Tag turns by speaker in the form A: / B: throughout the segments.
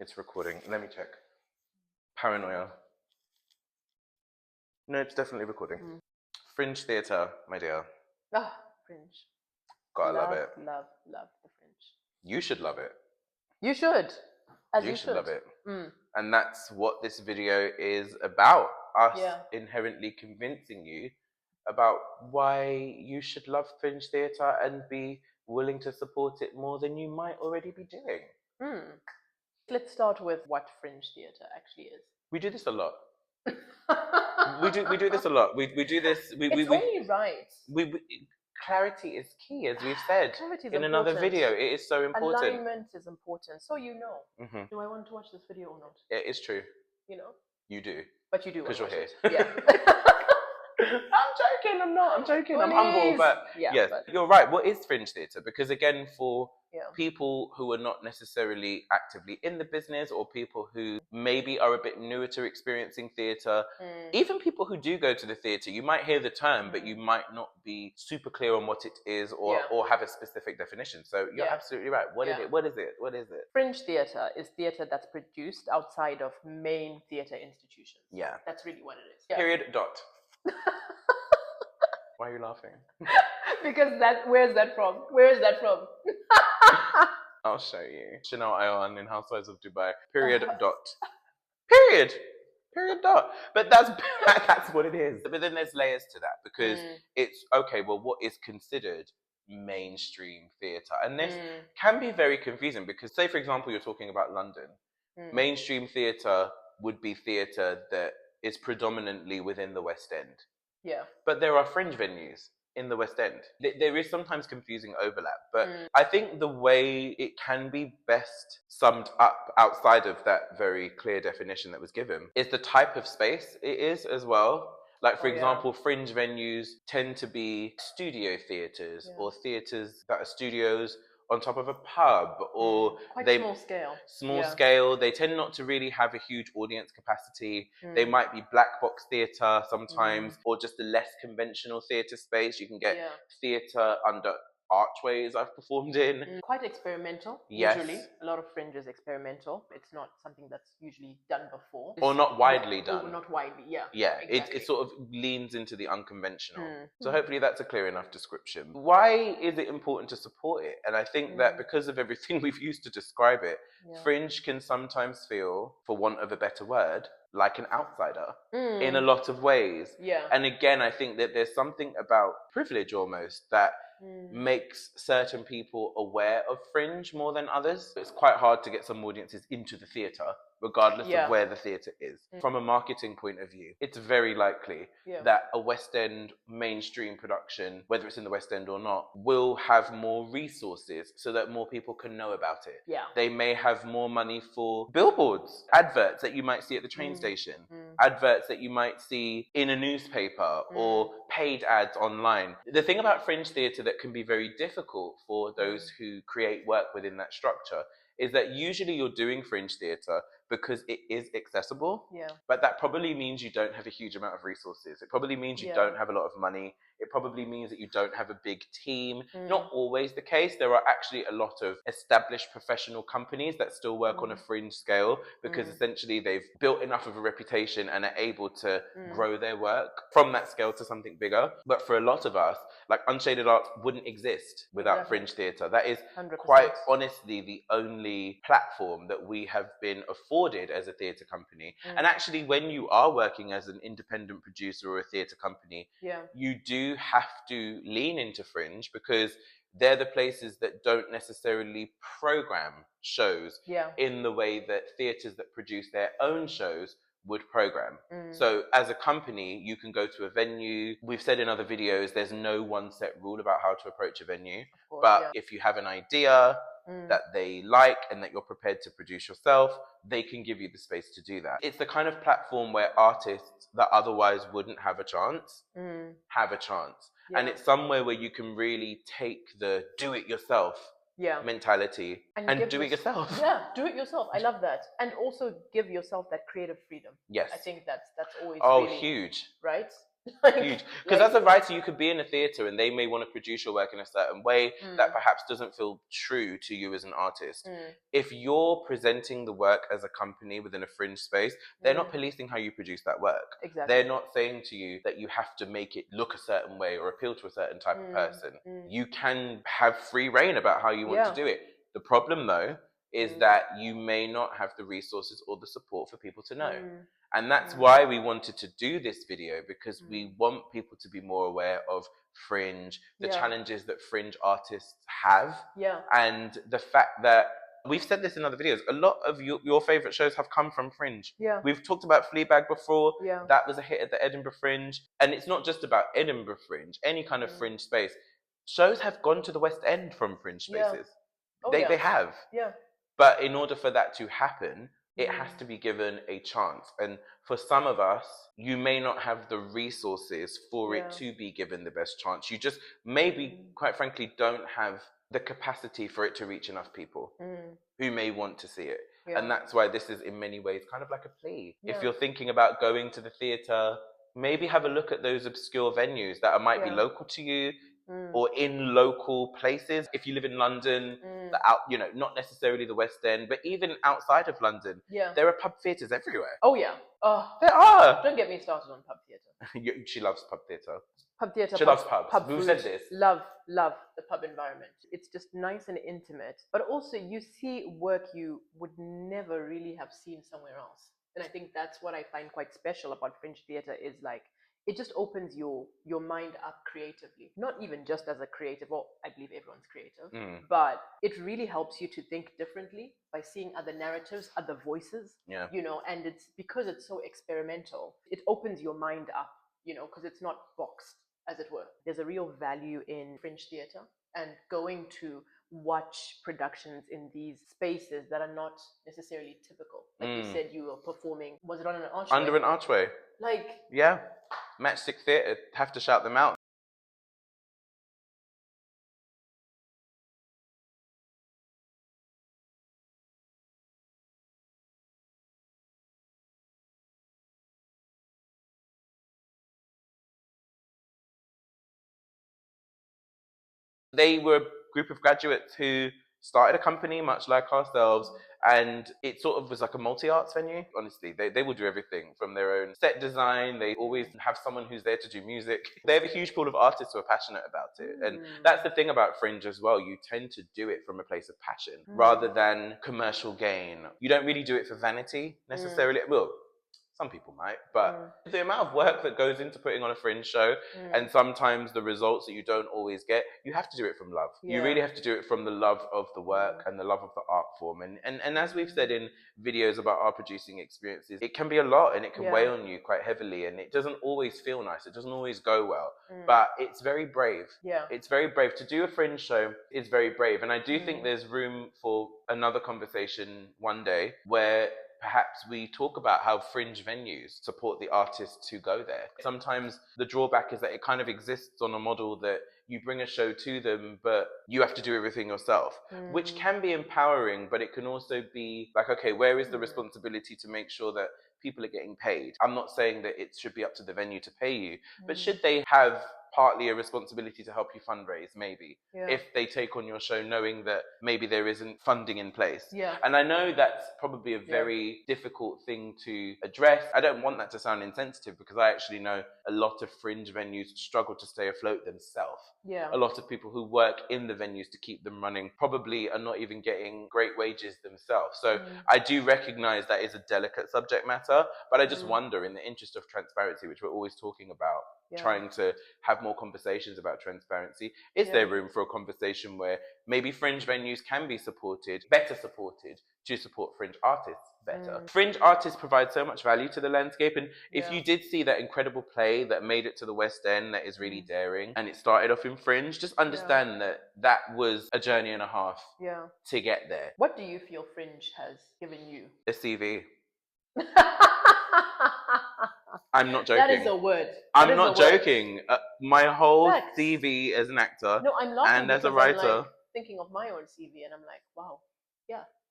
A: It's recording. Let me check. Paranoia. No, it's definitely recording. Fringe theatre, my dear.
B: Ah, Fringe.
A: Gotta love it.
B: Love the Fringe.
A: You should love it.
B: You should. As
A: You
B: you
A: should love it.
B: Mm.
A: And that's what this video is about. Us
B: Yeah.
A: inherently convincing you about why you should love Fringe theatre and be willing to support it more than you might already be doing.
B: Let's start with what Fringe theatre actually is.
A: We do this a lot. we do this a lot. We do this.
B: It's only right.
A: Clarity is key, as we've said in another video. It is so important.
B: Alignment is important, so you know. Do I want to watch this video or not?
A: It is true.
B: You know.
A: You do.
B: But you do
A: because you're here.
B: Yeah.
A: I'm joking. I'm not. I'm joking.
B: Please.
A: I'm humble, but
B: yeah,
A: yes,
B: but
A: you're right. What is Fringe theatre? Because again, for
B: yeah.
A: people who are not necessarily actively in the business, or people who maybe are a bit newer to experiencing theatre, even people who do go to the theatre, you might hear the term, but you might not be super clear on what it is, or have a specific definition. So you're absolutely right. What is it? What is it? What is it?
B: Fringe theatre is theatre that's produced outside of main theatre institutions.
A: Yeah.
B: That's really what it is. Yeah.
A: Period. Dot. Why are you laughing?
B: Because where's that from? Where is that from?
A: I'll show you. Chanel Ayan in Housewives of Dubai. Period. Dot. Period. Period. Dot. But that's what it is. But then there's layers to that, because it's okay. Well, what is considered mainstream theatre? And this can be very confusing, because say, for example, you're talking about London. Mainstream theatre would be theatre that is predominantly within the West End.
B: Yeah.
A: But there are fringe venues in the West End. There is sometimes confusing overlap, but I think the way it can be best summed up outside of that very clear definition that was given is the type of space it is as well. Like, for example, fringe venues tend to be studio theatres, or theatres that are studios on top of a pub, or
B: quite small scale.
A: Small scale. They tend not to really have a huge audience capacity. They might be black box theatre sometimes, or just a less conventional theatre space. You can get theatre under archways I've performed in.
B: Quite experimental.
A: Yes.
B: Usually, a lot of Fringe is experimental. It's not something that's usually done before.
A: Or not widely done.
B: Or not widely, yeah.
A: Yeah, exactly. It sort of leans into the unconventional. So hopefully that's a clear enough description. Why is it important to support it? And I think that because of everything we've used to describe it, Fringe can sometimes feel, for want of a better word, like an outsider in a lot of ways.
B: Yeah.
A: And again, I think that there's something about privilege almost that makes certain people aware of Fringe more than others. It's quite hard to get some audiences into the theatre, regardless of where the theatre is. From a marketing point of view, it's very likely that a West End mainstream production, whether it's in the West End or not, will have more resources so that more people can know about it.
B: Yeah.
A: They may have more money for billboards, adverts that you might see at the train station, adverts that you might see in a newspaper, or paid ads online. The thing about Fringe theatre that can be very difficult for those who create work within that structure is that usually you're doing Fringe theatre because it is accessible, but that probably means you don't have a huge amount of resources. It probably means you don't have a lot of money. It probably means that you don't have a big team. Not always the case. There are actually a lot of established professional companies that still work on a fringe scale, because essentially they've built enough of a reputation and are able to grow their work from that scale to something bigger. But for a lot of us, like, Unshaded Arts wouldn't exist without Fringe theatre. That is
B: 100%.
A: quite honestly the only platform that we have been afforded as a theatre company. And actually, when you are working as an independent producer or a theatre company, you do have to lean into Fringe, because they're the places that don't necessarily program shows in the way that theatres that produce their own shows would program. So as a company, you can go to a venue. We've said in other videos, there's no one set rule about how to approach a venue. But if you have an idea that they like and that you're prepared to produce yourself, they can give you the space to do that. It's the kind of platform where artists that otherwise wouldn't have a chance have a chance. And it's somewhere where you can really take the do-it-yourself mentality and do it yourself.
B: Yeah, do it yourself. I love that. And also give yourself that creative freedom.
A: Yes.
B: I think that's always
A: really
B: huge.
A: Huge.
B: Right?
A: Huge. Because as a writer, you could be in a theatre and they may want to produce your work in a certain way that perhaps doesn't feel true to you as an artist. If you're presenting the work as a company within a Fringe space, they're not policing how you produce that work.
B: Exactly.
A: They're not saying to you that you have to make it look a certain way or appeal to a certain type of person. You can have free reign about how you want to do it. The problem, though, is that you may not have the resources or the support for people to know. And that's why we wanted to do this video, because we want people to be more aware of Fringe, the challenges that Fringe artists have, and the fact that we've said this in other videos, a lot of your favourite shows have come from Fringe. We've talked about Fleabag before, that was a hit at the Edinburgh Fringe, and it's not just about Edinburgh Fringe, any kind of Fringe space. Shows have gone to the West End from Fringe spaces. They have. But in order for that to happen, it has to be given a chance. And for some of us, you may not have the resources for it to be given the best chance. You just maybe, quite frankly, don't have the capacity for it to reach enough people who may want to see it. And that's why this is in many ways kind of like a plea. If you're thinking about going to the theatre, maybe have a look at those obscure venues that might be local to you, or in local places. If you live in London, not necessarily the West End, but even outside of London, there are pub theatres everywhere.
B: Oh yeah. Oh,
A: there are.
B: Don't get me started on pub theatre.
A: She loves pub theatre.
B: Pub theatre.
A: She loves pubs. We've said this.
B: Love the pub environment. It's just nice and intimate, but also you see work you would never really have seen somewhere else. And I think that's what I find quite special about Fringe theatre, is like, it just opens your mind up creatively. Not even just as a creative, well, I believe everyone's creative, but it really helps you to think differently by seeing other narratives, other voices, and it's because it's so experimental, it opens your mind up, because it's not boxed, as it were. There's a real value in Fringe theatre and going to watch productions in these spaces that are not necessarily typical. Like you said, you were performing, was it on an archway?
A: Under an archway. Yeah. Matchstick Theatre, have to shout them out. They were a group of graduates who started a company much like ourselves, and it sort of was like a multi-arts venue. Honestly, they will do everything from their own set design. They always have someone who's there to do music. They have a huge pool of artists who are passionate about it. And that's the thing about Fringe as well. You tend to do it from a place of passion rather than commercial gain. You don't really do it for vanity necessarily. Well, some people might, but the amount of work that goes into putting on a Fringe show, and sometimes the results that you don't always get, you have to do it from love. You really have to do it from the love of the work and the love of the art form. And as we've said in videos about our producing experiences, it can be a lot and it can weigh on you quite heavily, and it doesn't always feel nice. It doesn't always go well, but it's very brave. It's very brave. To do a Fringe show is very brave. And I do think there's room for another conversation one day where perhaps we talk about how Fringe venues support the artists who go there. Sometimes the drawback is that it kind of exists on a model that you bring a show to them, but you have to do everything yourself, which can be empowering, but it can also be like, okay, where is the responsibility to make sure that people are getting paid? I'm not saying that it should be up to the venue to pay you, but should they have partly a responsibility to help you fundraise, maybe, if they take on your show knowing that maybe there isn't funding in place. And I know that's probably a very difficult thing to address. I don't want that to sound insensitive, because I actually know a lot of Fringe venues struggle to stay afloat themselves. A lot of people who work in the venues to keep them running probably are not even getting great wages themselves. So I do recognize that is a delicate subject matter, but I just wonder, in the interest of transparency, which we're always talking about, trying to have more conversations about transparency, is there room for a conversation where maybe Fringe venues can be supported, better supported, to support Fringe artists better? Fringe artists provide so much value to the landscape, and if you did see that incredible play that made it to the West End that is really daring, and it started off in Fringe, just understand that that was a journey and a half to get there.
B: What do you feel Fringe has given you?
A: A CV. I'm not joking.
B: That is a word.
A: I'm not joking. My whole CV as an actor,
B: no, I'm laughing
A: and as a writer.
B: I'm like thinking of my own CV, and I'm like, wow,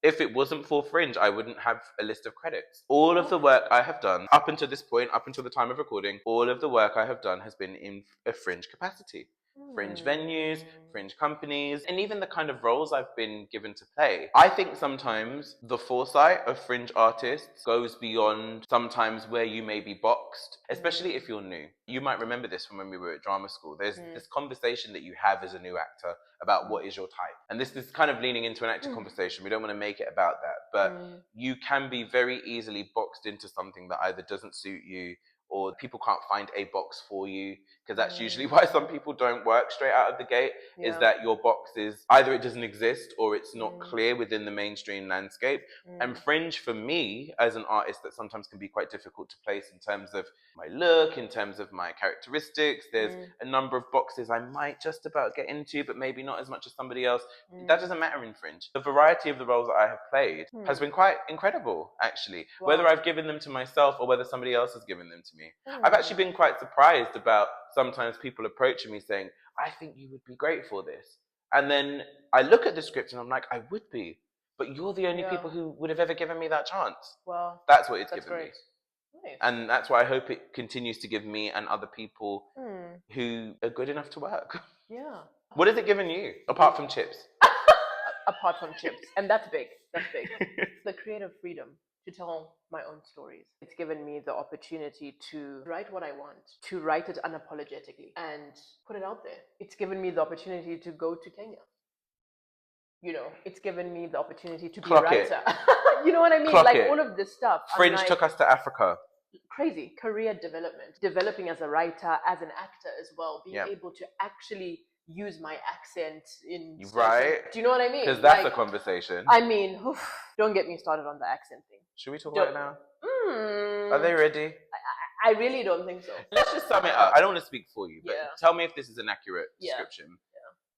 A: If it wasn't for Fringe, I wouldn't have a list of credits. All of the work I have done up until this point, up until the time of recording, all of the work I have done has been in a Fringe capacity. Fringe venues, Fringe companies, and even the kind of roles I've been given to play. I think sometimes the foresight of Fringe artists goes beyond sometimes where you may be boxed, especially if you're new. You might remember this from when we were at drama school. There's this conversation that you have as a new actor about what is your type. And this is kind of leaning into an acting conversation. We don't want to make it about that. But you can be very easily boxed into something that either doesn't suit you or people can't find a box for you, because that's usually why some people don't work straight out of the gate, is that your box is either it doesn't exist or it's not clear within the mainstream landscape. And Fringe, for me, as an artist, that sometimes can be quite difficult to place in terms of my look, in terms of my characteristics. There's a number of boxes I might just about get into, but maybe not as much as somebody else. That doesn't matter in Fringe. The variety of the roles that I have played has been quite incredible, actually. Wow. Whether I've given them to myself or whether somebody else has given them to me. I've actually been quite surprised about sometimes people approaching me saying, I think you would be great for this. And then I look at the script and I'm like, I would be. But you're the only people who would have ever given me that chance. Well, that's what it's given me. Nice. And that's why I hope it continues to give me and other people who are good enough to work. Yeah. What has it given you, apart from chips?
B: Apart from chips. And that's big. That's big. The creative freedom to tell my own stories. It's given me the opportunity to write what I want, to write it unapologetically and put it out there. It's given me the opportunity to go to Kenya. You know, it's given me the opportunity to be a writer. You know what I mean?
A: Clock
B: like
A: it.
B: All of this stuff.
A: Fringe took us to Africa.
B: Crazy. Career development. Developing as a writer, as an actor as well. Being able to actually use my accent in
A: right.
B: Do you know what I mean?
A: Because that's a conversation.
B: I mean, don't get me started on the accent thing.
A: Should we talk about it now? Are they ready?
B: I really don't think so.
A: Let's just sum it up. I don't want to speak for you, but tell me if this is an accurate description.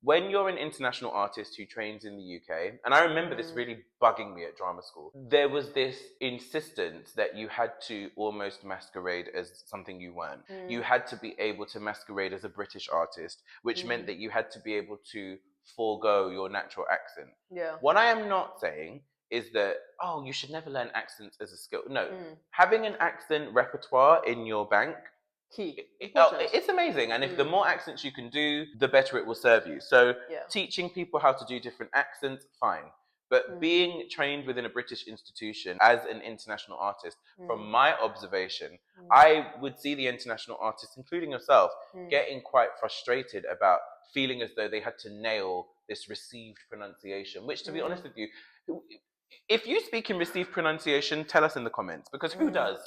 A: When you're an international artist who trains in the UK, and I remember this really bugging me at drama school, there was this insistence that you had to almost masquerade as something you weren't. You had to be able to masquerade as a British artist, which meant that you had to be able to forego your natural accent. Yeah. What I am not saying is that, oh, you should never learn accents as a skill. No. Having an accent repertoire in your bank, it's amazing, and if the more accents you can do, the better it will serve you. So teaching people how to do different accents, fine, but being trained within a British institution as an international artist, from my observation, I would see the international artists, including yourself, getting quite frustrated about feeling as though they had to nail this received pronunciation, which, to be honest with you, if you speak in received pronunciation, tell us in the comments, because who does?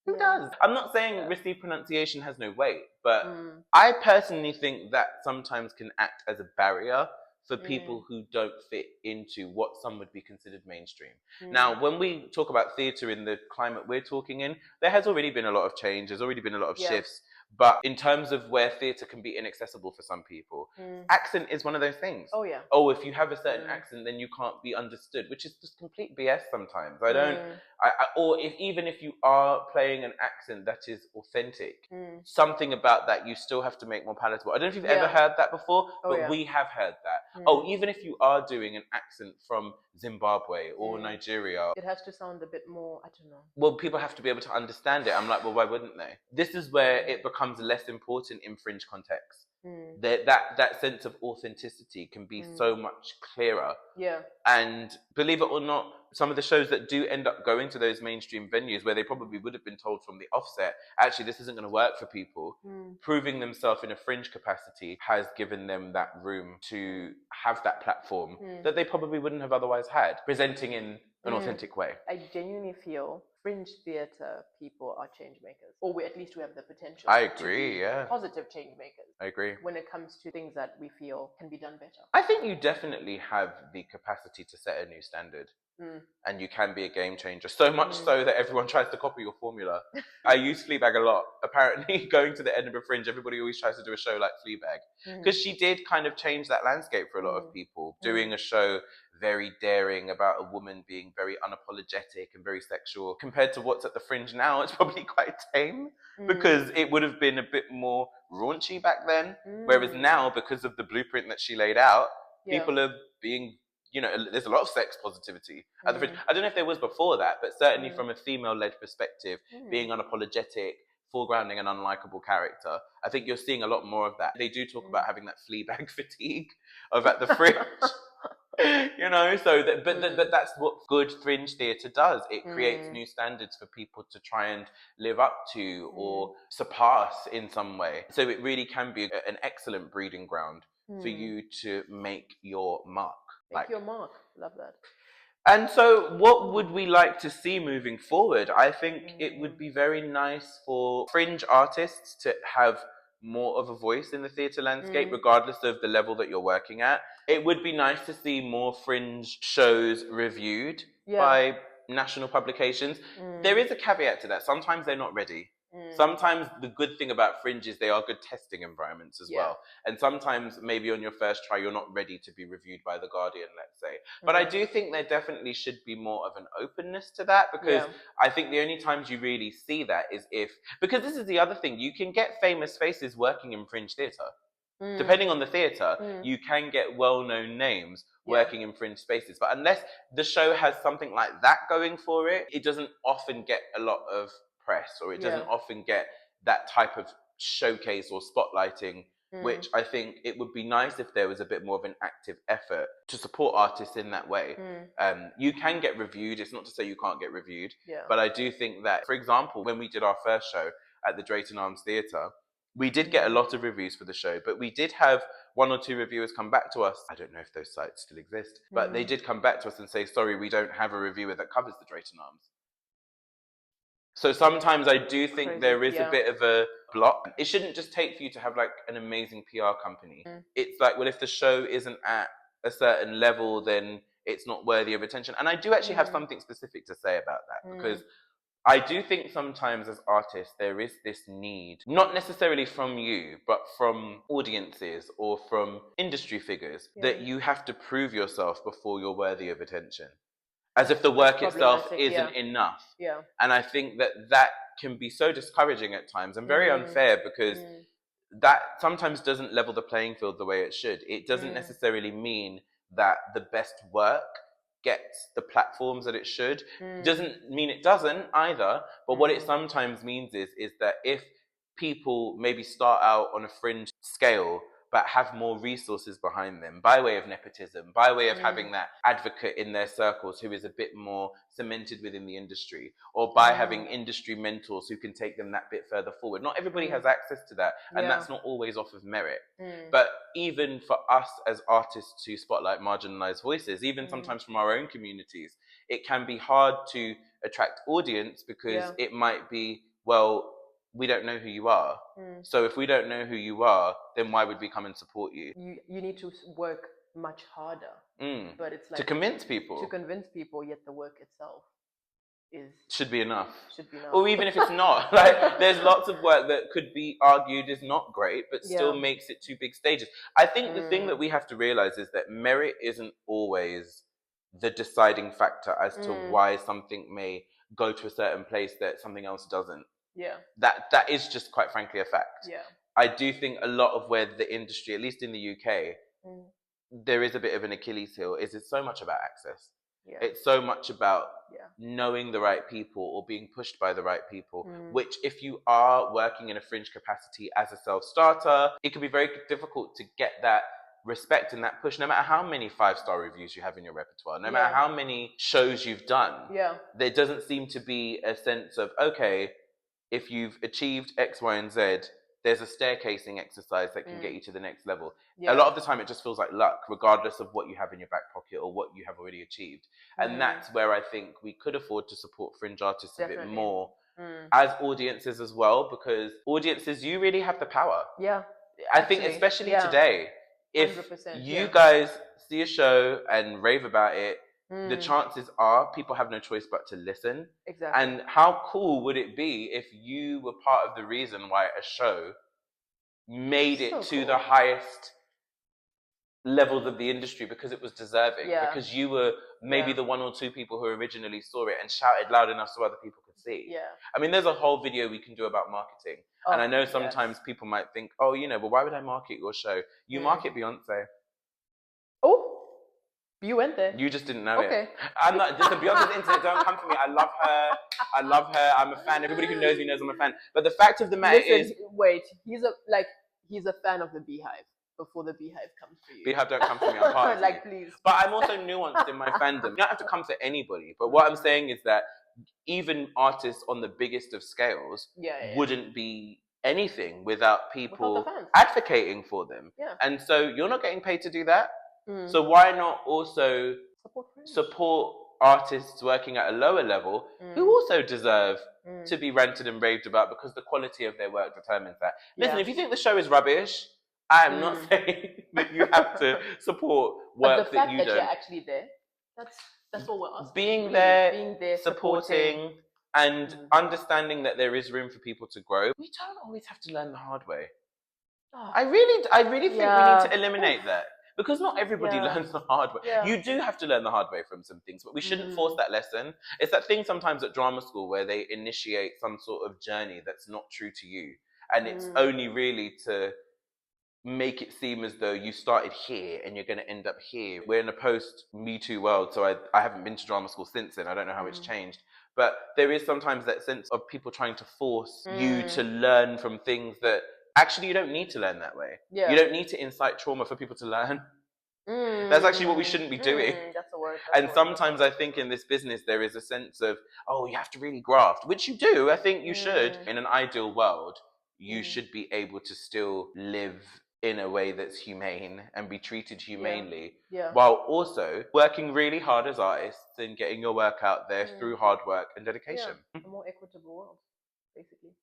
A: Who does? I'm not saying received pronunciation has no weight, but I personally think that sometimes can act as a barrier for people who don't fit into what some would be considered mainstream. Now, when we talk about theatre in the climate we're talking in, there has already been a lot of change, there's already been a lot of shifts. But in terms of where theatre can be inaccessible for some people, accent is one of those things. Oh, yeah. Oh, if you have a certain accent, then you can't be understood, which is just complete BS sometimes. Or even if you are playing an accent that is authentic, something about that you still have to make more palatable. I don't know if you've ever heard that before, but we have heard that. Oh, even if you are doing an accent from Zimbabwe or Nigeria,
B: it has to sound a bit more, I don't know.
A: Well, people have to be able to understand it. I'm like, well, why wouldn't they? This is where it becomes less important in Fringe context. That sense of authenticity can be so much clearer. Yeah. And believe it or not, some of the shows that do end up going to those mainstream venues where they probably would have been told from the offset, actually, this isn't going to work for people, proving themselves in a Fringe capacity has given them that room to have that platform that they probably wouldn't have otherwise had, presenting in an authentic way.
B: I genuinely feel Fringe theatre people are change makers, or at least we have the potential.
A: I agree,
B: positive change makers.
A: I agree.
B: When it comes to things that we feel can be done better.
A: I think you definitely have the capacity to set a new standard. And you can be a game changer, so much so that everyone tries to copy your formula. I use Fleabag a lot. Apparently, going to the Edinburgh Fringe, everybody always tries to do a show like Fleabag, because she did kind of change that landscape for a lot of people, doing a show very daring about a woman being very unapologetic and very sexual. Compared to what's at the Fringe now, it's probably quite tame, because it would have been a bit more raunchy back then, whereas now, because of the blueprint that she laid out, people are being there's a lot of sex positivity at the Fringe. I don't know if there was before that, but certainly from a female-led perspective, being unapologetic, foregrounding an unlikable character, I think you're seeing a lot more of that. They do talk about having that Fleabag fatigue of at the Fringe. But that's what good Fringe theatre does. It creates new standards for people to try and live up to or surpass in some way. So it really can be an excellent breeding ground for you to make your mark.
B: Make your mark. Love that.
A: And so what would we like to see moving forward? I think it would be very nice for Fringe artists to have more of a voice in the theatre landscape, regardless of the level that you're working at. It would be nice to see more Fringe shows reviewed by national publications. There is a caveat to that. Sometimes they're not ready. Sometimes the good thing about Fringe is they are good testing environments as well. And sometimes maybe on your first try, you're not ready to be reviewed by The Guardian, let's say. But I do think there definitely should be more of an openness to that, because I think the only times you really see that is because this is the other thing, you can get famous faces working in Fringe theatre. Depending on the theatre, you can get well-known names working in Fringe spaces. But unless the show has something like that going for it, it doesn't often get a lot of press, or it doesn't often get that type of showcase or spotlighting, which I think it would be nice if there was a bit more of an active effort to support artists in that way. You can get reviewed. It's not to say you can't get reviewed, but I do think that, for example, when we did our first show at the Drayton Arms Theatre, we did get a lot of reviews for the show, but we did have one or two reviewers come back to us. I don't know if those sites still exist, but they did come back to us and say, sorry, we don't have a reviewer that covers the Drayton Arms. So sometimes I do think there is a bit of a block. It shouldn't just take for you to have like an amazing PR company. It's like, well, if the show isn't at a certain level, then it's not worthy of attention. And I do actually have something specific to say about that, because I do think sometimes as artists, there is this need, not necessarily from you, but from audiences or from industry figures, that you have to prove yourself before you're worthy of attention. As if the work itself isn't enough. And I think that can be so discouraging at times and very unfair, because that sometimes doesn't level the playing field the way it should. It doesn't necessarily mean that the best work gets the platforms that it should. Doesn't mean it doesn't either, but what it sometimes means is that if people maybe start out on a Fringe scale but have more resources behind them by way of nepotism, by way of having that advocate in their circles who is a bit more cemented within the industry, or by having industry mentors who can take them that bit further forward. Not everybody has access to that, and that's not always off of merit. But even for us as artists to spotlight marginalized voices, even sometimes from our own communities, it can be hard to attract audience, because it might be, well, we don't know who you are. So if we don't know who you are, then why would we come and support you?
B: You need to work much harder. But it's like
A: to convince people.
B: Yet the work itself
A: should be enough.
B: Should be enough.
A: Or even if it's not. Like, there's lots of work that could be argued is not great, but still makes it to big stages. I think the thing that we have to realize is that merit isn't always the deciding factor as to why something may go to a certain place that something else doesn't. That is just quite frankly a fact. I do think a lot of where the industry, at least in the UK, there is a bit of an Achilles heel, is it's so much about access. It's so much about knowing the right people or being pushed by the right people, which if you are working in a Fringe capacity as a self-starter, it can be very difficult to get that respect and that push, no matter how many 5-star reviews you have in your repertoire, no matter how many shows you've done. There doesn't seem to be a sense of, okay, if you've achieved X, Y, and Z, there's a staircasing exercise that can get you to the next level. A lot of the time, it just feels like luck, regardless of what you have in your back pocket or what you have already achieved. And that's where I think we could afford to support Fringe artists a bit more as audiences as well, because audiences, you really have the power. I think especially today, if you guys see a show and rave about it, the chances are people have no choice but to listen. And how cool would it be if you were part of the reason why a show made it to the highest levels of the industry, because it was deserving, because you were maybe the one or two people who originally saw it and shouted loud enough so other people could see. I mean, there's a whole video we can do about marketing. And I know sometimes people might think, oh, well, why would I market your show? You market Beyonce.
B: You went there.
A: You just didn't know
B: Okay.
A: it. I'm not just the Beyonce's internet. Don't come for me. I love her. I love her. I'm a fan. Everybody who knows me knows I'm a fan. But the fact of the matter is,
B: wait. He's a fan of the Beehive before the Beehive comes for you.
A: Beehive don't come for me. I'm part of
B: like, please.
A: But I'm also nuanced in my fandom. You don't have to come for anybody. But what I'm saying is that even artists on the biggest of scales wouldn't be anything without people advocating for them.
B: Yeah.
A: And so you're not getting paid to do that. So why not also support artists working at a lower level who also deserve to be ranted and raved about because the quality of their work determines that. Listen, if you think the show is rubbish, I'm not saying that you have to support work that you don't.
B: But the fact that you're actually there, that's what we're asking.
A: Being there, supporting, and understanding that there is room for people to grow. We don't always have to learn the hard way. I really think we need to eliminate that. Because not everybody learns the hard way. Yeah. You do have to learn the hard way from some things, but we shouldn't force that lesson. It's that thing sometimes at drama school where they initiate some sort of journey that's not true to you. And it's only really to make it seem as though you started here and you're going to end up here. We're in a post-Me Too world, so I haven't been to drama school since then. I don't know how it's changed. But there is sometimes that sense of people trying to force you to learn from things that actually you don't need to learn that way. Yeah. You don't need to incite trauma for people to learn. That's actually what we shouldn't be doing.
B: That's the word.
A: And sometimes I think in this business there is a sense of, oh, you have to really graft, which you do. I think you should. In an ideal world, you should be able to still live in a way that's humane and be treated humanely, while also working really hard as artists and getting your work out there through hard work and dedication.
B: A more equitable world, basically.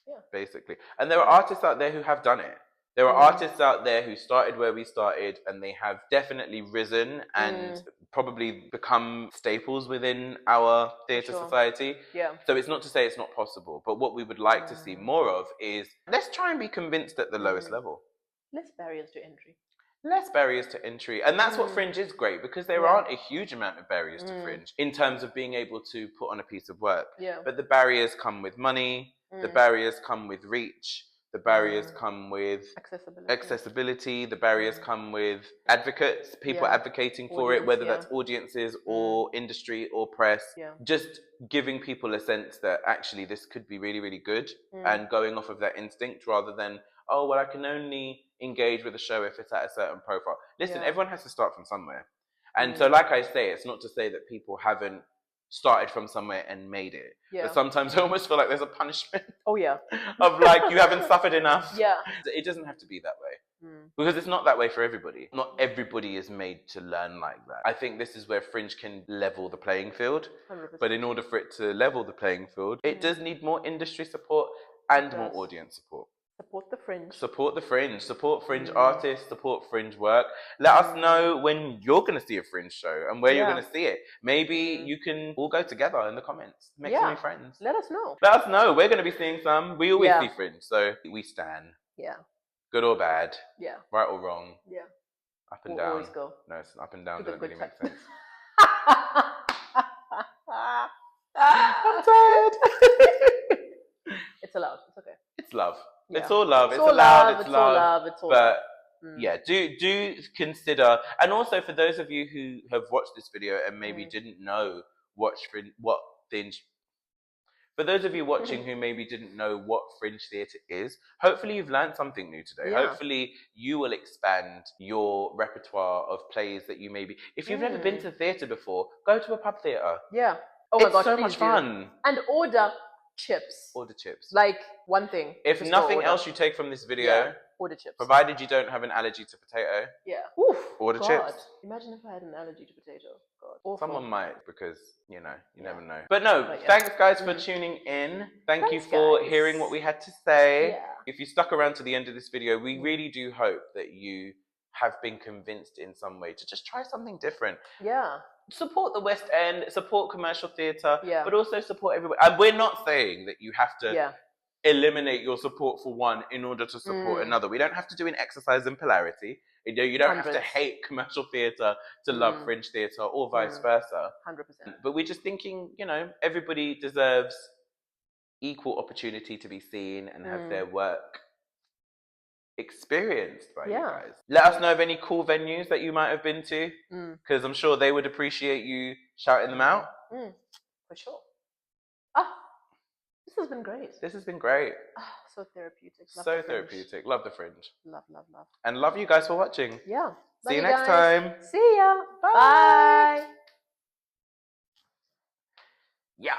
B: Yeah.
A: Basically. And there are artists out there who have done it. There are artists out there who started where we started and they have definitely risen and probably become staples within our theatre society. Yeah. So it's not to say it's not possible, but what we would like to see more of is let's try and be convinced at the lowest level.
B: Less barriers to entry.
A: Less barriers to entry. And that's what Fringe is great, because there aren't a huge amount of barriers to Fringe in terms of being able to put on a piece of work. Yeah. But the barriers come with money, the barriers come with reach, the barriers come with accessibility, the barriers come with advocates, people advocating for it, whether that's audiences or industry or press. Yeah. Just giving people a sense that actually this could be really, really good and going off of that instinct rather than, oh, well, I can only engage with a show if it's at a certain profile. Listen, everyone has to start from somewhere. And so, like I say, it's not to say that people haven't started from somewhere and made it. Yeah. But sometimes I almost feel like there's a punishment.
B: Oh, yeah.
A: Of like, you haven't suffered enough. Yeah. It doesn't have to be that way. Because it's not that way for everybody. Not everybody is made to learn like that. I think this is where Fringe can level the playing field. 100%. But in order for it to level the playing field, it does need more industry support and more audience support.
B: Support the Fringe.
A: Support the Fringe. Support Fringe artists. Support Fringe work. Let us know when you're going to see a Fringe show and where you're going to see it. Maybe you can all go together in the comments. Make some new friends.
B: Let us know.
A: Let us know. We're going to be seeing some. We always see Fringe. So we stan. Yeah. Good or bad. Yeah. Right or wrong. Yeah. Up and down.
B: Always go.
A: No, it's up and down. Doesn't really make sense.
B: I'm tired. It's allowed. It's okay.
A: It's love. Yeah. It's all love. It's allowed. It's love.
B: It's all
A: love. Yeah, do consider, and also for those of you who have watched this video and maybe didn't know what Fringe. For those of you watching who maybe didn't know what Fringe theatre is, hopefully you've learned something new today. Yeah. Hopefully you will expand your repertoire of plays that you maybe. If you've never been to theatre before, go to a pub theatre.
B: Yeah. Oh my gosh,
A: it's so much fun.
B: And order chips.
A: Order chips.
B: Like one thing.
A: If nothing else you take from this video,
B: order chips.
A: Provided you don't have an allergy to potato.
B: Yeah. Oof.
A: Order chips.
B: Imagine if I had an allergy to potato. God. Awful.
A: Someone might, because you never know. But no, thanks guys for tuning in. Thanks you for hearing what we had to say. Yeah. If you stuck around to the end of this video, we really do hope that you have been convinced in some way to just try something different. Yeah. Support the West End, support commercial theatre, but also support everybody. And we're not saying that you have to eliminate your support for one in order to support another. We don't have to do an exercise in polarity. You don't have to hate commercial theatre to love Fringe theatre or vice versa. 100%. But we're just thinking, everybody deserves equal opportunity to be seen and have their work experienced by you guys. Let us know of any cool venues that you might have been to, because I'm sure they would appreciate you shouting them out.
B: For sure. This has been great.
A: This has been great.
B: So therapeutic. Love
A: so therapeutic. Love the Fringe.
B: Love, love, love.
A: And love you guys for watching.
B: Yeah.
A: See you next time.
B: See ya. Bye.
A: Yeah.